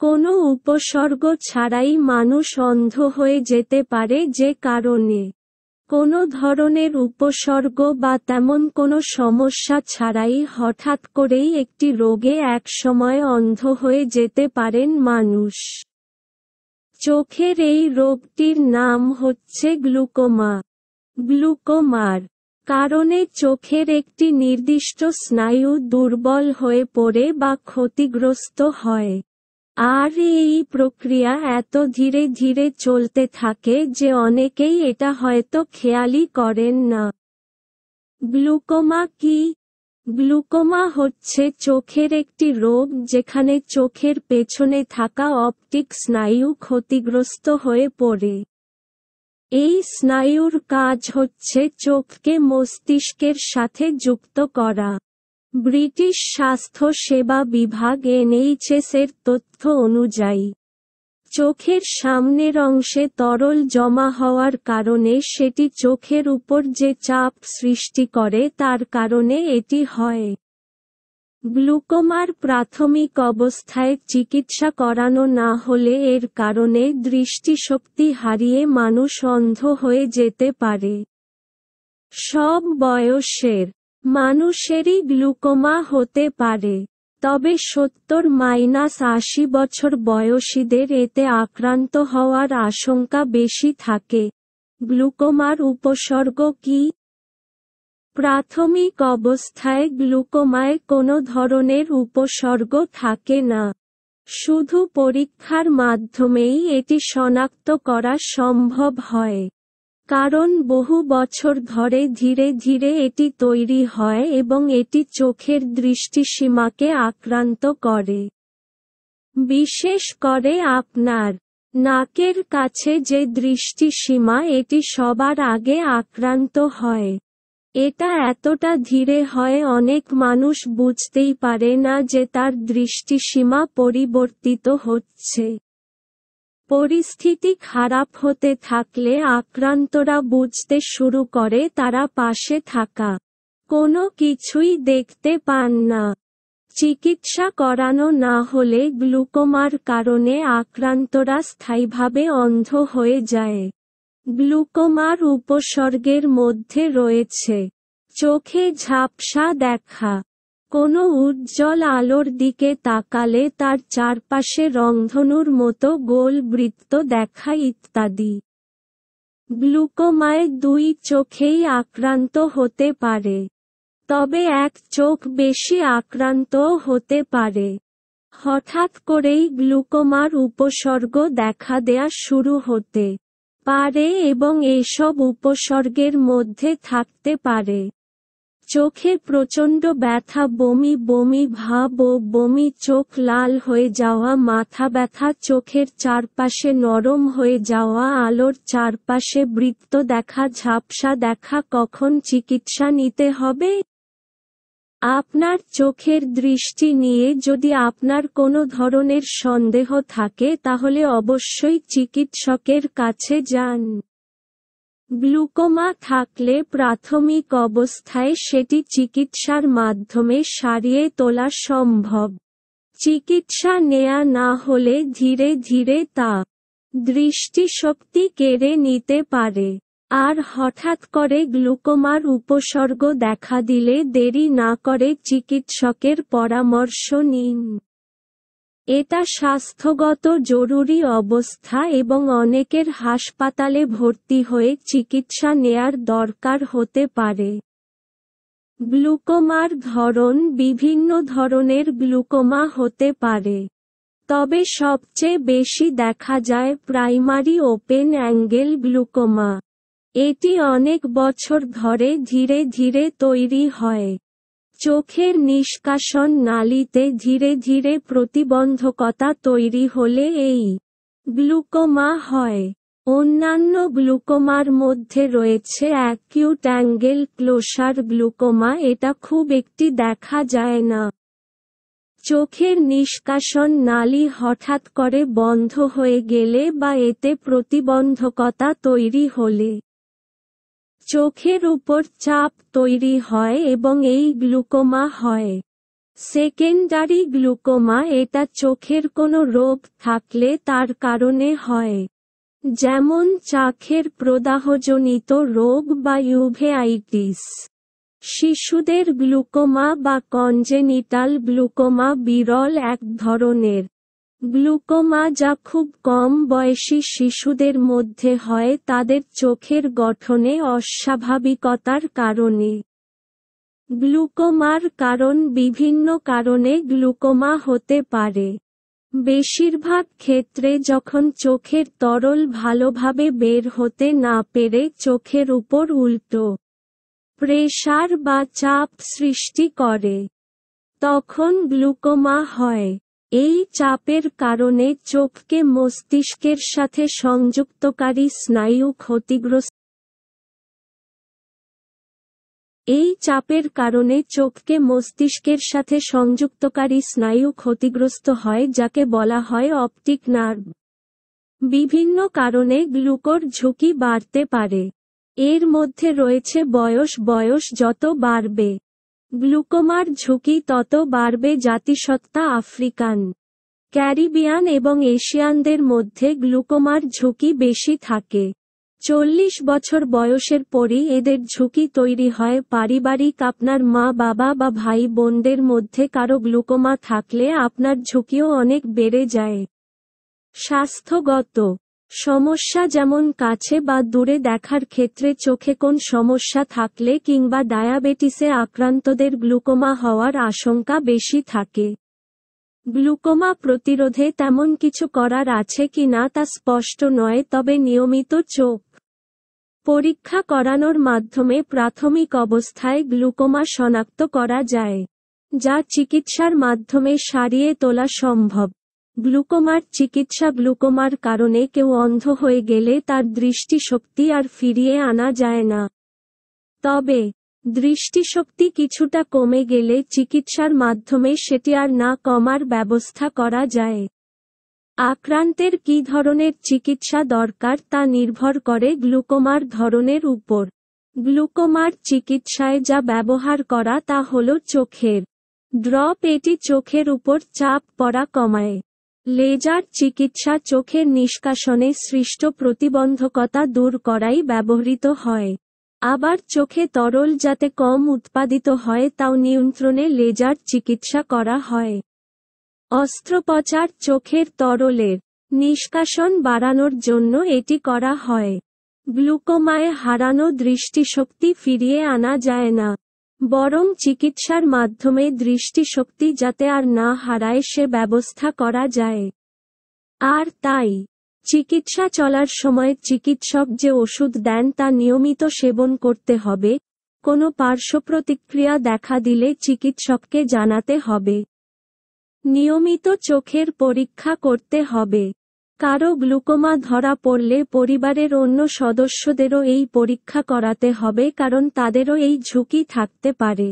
কোনো উপসর্গ ছাড়াই মানুষ অন্ধ হয়ে যেতে পারে যে কারণে কোনো ধরনের উপসর্গ বা তেমন কোনো সমস্যা ছাড়াই হঠাৎ করেই একটি রোগে একসময় অন্ধ হয়ে যেতে পারেন মানুষ। চোখের এই রোগটির নাম হচ্ছে গ্লুকোমা। গ্লুকোমার কারণে চোখের একটি নির্দিষ্ট স্নায়ু দুর্বল হয়ে পড়ে বা ক্ষতিগ্রস্ত হয়। আর এই প্রক্রিয়া এত ধীরে ধীরে চলতে থাকে যে অনেকেই এটা হয়তো খেয়ালই করেন না। গ্লুকোমা কি? গ্লুকোমা হচ্ছে চোখের একটি রোগ যেখানে চোখের পেছনে থাকা অপটিক স্নায়ু ক্ষতিগ্রস্ত হয়ে পড়ে। এই স্নায়ুর কাজ হচ্ছে চোখকে মস্তিষ্কের সাথে যুক্ত করা। ব্রিটিশ স্বাস্থ্য সেবা বিভাগ NHS এর তথ্য অনুযায়ী চোখের সামনের অংশে তরল জমা হওয়ার কারণে সেটি চোখের উপর যে চাপ সৃষ্টি করে তার কারণে এটি হয়। গ্লুকোমার প্রাথমিক অবস্থায় চিকিৎসা করানো না হলে এর কারণে দৃষ্টিশক্তি হারিয়ে মানুষ অন্ধ হয়ে যেতে পারে। সব বয়সের মানুষেরই গ্লুকোমা হতে পারে, তবে 70–80 বছর বয়সীদের এতে আক্রান্ত হওয়ার আশঙ্কা বেশি থাকে। গ্লুকোমার উপসর্গ কি? প্রাথমিক অবস্থায় গ্লুকোমায় কোনো ধরনের উপসর্গ থাকে না। শুধু পরীক্ষার মাধ্যমেই এটি শনাক্ত করা সম্ভব হয়। কারণ বহু বছর ধরে ধীরে ধীরে এটি তৈরি হয় এবং এটি চোখের দৃষ্টিসীমাকে আক্রান্ত করে। বিশেষ করে আপনার নাকের কাছে যে দৃষ্টিসীমা এটি সবার আগে আক্রান্ত হয়। এটা এতটা ধীরে হয় অনেক মানুষ বুঝতেই পারে না যে তার দৃষ্টিসীমা পরিবর্তিত হচ্ছে। পরিস্থিতি খারাপ হতে থাকলে আক্রান্তরা বুঝতে শুরু করে তারা পাশে থাকা কোনো কিছুই দেখতে পান না। চিকিৎসা করানো না হলে গ্লুকোমার কারণে আক্রান্তরা স্থায়ীভাবে অন্ধ হয়ে যায়। গ্লুকোমার উপসর্গের মধ্যে রয়েছে চোখে ঝাপসা দেখা, কোনো উজ্জ্বল আলোর দিকে তাকালে তার চারপাশে রংধনুর মতো গোল বৃত্ত দেখা ইত্যাদি। গ্লুকোমায় দুই চোখেই আক্রান্ত হতে পারে, তবে এক চোখ বেশি আক্রান্তও হতে পারে। হঠাৎ করেই গ্লুকোমার উপসর্গ দেখা দেয়া শুরু হতে পারে এবং এসব উপসর্গের মধ্যে থাকতে পারে চোখে প্রচণ্ড ব্যথা, বমি বমি ভাব ও বমি, চোখ লাল হয়ে যাওয়া, মাথা ব্যথা, চোখের চারপাশে নরম হয়ে যাওয়া, আলোর চারপাশে বৃত্ত দেখা, ঝাপসা দেখা। কখন চিকিৎসা নিতে হবে? আপনার চোখের দৃষ্টি নিয়ে যদি আপনার কোনো ধরনের সন্দেহ থাকে তাহলে অবশ্যই চিকিৎসকের কাছে যান। গ্লুকোমা থাকলে প্রাথমিক অবস্থায় সেটি চিকিৎসার মাধ্যমে সারিয়ে তোলা সম্ভব। চিকিৎসা নেয়া না হলে ধীরে ধীরে তা দৃষ্টিশক্তি কেড়ে নিতে পারে। আর হঠাৎ করে গ্লুকোমার উপসর্গ দেখা দিলে দেরি না করে চিকিৎসকের পরামর্শ নিন। এটা স্বাস্থ্যগত জরুরি অবস্থা এবং অনেকের হাসপাতালে ভর্তি হয়ে চিকিৎসা নেয়ার দরকার হতে পারে। গ্লুকোমার ধরন: বিভিন্ন ধরনের গ্লুকোমা হতে পারে, তবে সবচেয়ে বেশি দেখা যায় প্রাইমারি ওপেন অ্যাঙ্গেল গ্লুকোমা। এটি অনেক বছর ধরে ধীরে ধীরে তৈরি হয়। চোখের নিষ্কাশন নালীতে ধীরে ধীরে প্রতিবন্ধকতা তৈরি হলে এই গ্লুকোমা হয়। অন্যান্য গ্লুকোমার মধ্যে রয়েছে অ্যাকিউট অ্যাঙ্গেল ক্লোসার গ্লুকোমা। এটা খুব একটি দেখা যায় না। চোখের নিষ্কাশন নালী হঠাৎ করে বন্ধ হয়ে গেলে বা এতে প্রতিবন্ধকতা তৈরি হলে চোখের উপর চাপ তৈরি হয় এবং এই গ্লুকোমা হয়। সেকেন্ডারি গ্লুকোমা এটা চোখের কোনো রোগ থাকলে তার কারণে হয়, যেমন চোখের প্রদাহজনিত রোগ বা ইউভেআইটিস। শিশুদের গ্লুকোমা বা কনজেনিটাল গ্লুকোমা বিরল এক ধরনের গ্লুকোমা যা খুব কম বয়সী শিশুদের মধ্যে হয় তাদের চোখের গঠনে অস্বাভাবিকতার কারণে। গ্লুকোমার কারণ বিভিন্ন কারণে গ্লুকোমা হতে পারে। বেশিরভাগ ক্ষেত্রে যখন চোখের তরল ভালোভাবে বের হতে না পেরে চোখের উপর উল্টো প্রেসার বা চাপ সৃষ্টি করে, তখন গ্লুকোমা হয়। এই চাপের কারণে চোখকে মস্তিষ্কের সাথে সংযুক্তকারী স্নায়ু ক্ষতিগ্রস্ত এই চাপের কারণে চোখকে মস্তিষ্কের সাথে সংযুক্তকারী স্নায়ু ক্ষতিগ্রস্ত হয় যাকে বলা হয় অপটিক নার্ভ। বিভিন্ন কারণে গ্লুকোর ঝুঁকি বাড়তে পারে। এর মধ্যে রয়েছে বয়স যত বাড়বে গ্লুকোমার ঝুঁকি তত বাড়বে। জাতিসত্তা আফ্রিকান, ক্যারিবিয়ান এবং এশিয়ানদের মধ্যে গ্লুকোমার ঝুঁকি বেশি থাকে। 40 বছর বয়সের পরই এদের ঝুঁকি তৈরি হয়। পারিবারিক আপনার মা বাবা বা ভাই বোনদের মধ্যে কারো গ্লুকোমা থাকলে আপনার ঝুঁকিও অনেক বেড়ে যায়। স্বাস্থ্যগত সমস্যা যেমন কাছে বা দূরে দেখার ক্ষেত্রে চোখে কোন সমস্যা থাকলে কিংবা ডায়াবেটিসে আক্রান্তদের গ্লুকোমা হওয়ার আশঙ্কা বেশি থাকে। গ্লুকোমা প্রতিরোধে তেমন কিছু করার আছে কিনা তা স্পষ্ট নয়, তবে নিয়মিত চোখ পরীক্ষা করানোর মাধ্যমে প্রাথমিক অবস্থায় গ্লুকোমা শনাক্ত করা যায়, যা চিকিৎসার মাধ্যমে সারিয়ে তোলা সম্ভব। গ্লুকোমার চিকিৎসা গ্লুকোমার কারণে কেউ অন্ধ হয়ে গেলে তার দৃষ্টিশক্তি আর ফিরিয়ে আনা যায় না, তবে দৃষ্টিশক্তি কিছুটা কমে গেলে চিকিৎসার মাধ্যমে সেটি আর না কমার ব্যবস্থা করা যায়। আক্রান্তের কী ধরনের চিকিৎসা দরকার তা নির্ভর করে গ্লুকোমার ধরনের উপর। গ্লুকোমার চিকিৎসায় যা ব্যবহার করা তা হল চোখের ড্রপ। এটি চোখের উপর চাপ পড়া কমায়। লেজার চিকিৎসা চোখের নিষ্কাশনে সৃষ্ট প্রতিবন্ধকতা দূর করাই ব্যবহৃত হয়। আবার চোখে তরল যাতে কম উৎপাদিত হয় তাও নিয়ন্ত্রণে লেজার চিকিৎসা করা হয়। অস্ত্রোপচার চোখের তরলের নিষ্কাশন বাড়ানোর জন্য এটি করা হয়। গ্লুকোমায় হারানো দৃষ্টিশক্তি ফিরিয়ে আনা যায় না, বরং চিকিৎসার মাধ্যমে দৃষ্টিশক্তি যাতে আর না হারায় সে ব্যবস্থা করা যায়। আর তাই চিকিৎসা চলার সময় চিকিৎসক যে ওষুধ দেন তা নিয়মিত সেবন করতে হবে। কোনো পার্শ্বপ্রতিক্রিয়া দেখা দিলে চিকিৎসককে জানাতে হবে। নিয়মিত চোখের পরীক্ষা করতে হবে। কারো গ্লুকোমা ধরা পড়লে পরিবারের অন্য সদস্যদেরও এই পরীক্ষা করাতে হবে, কারণ তাদেরও এই ঝুঁকি থাকতে পারে।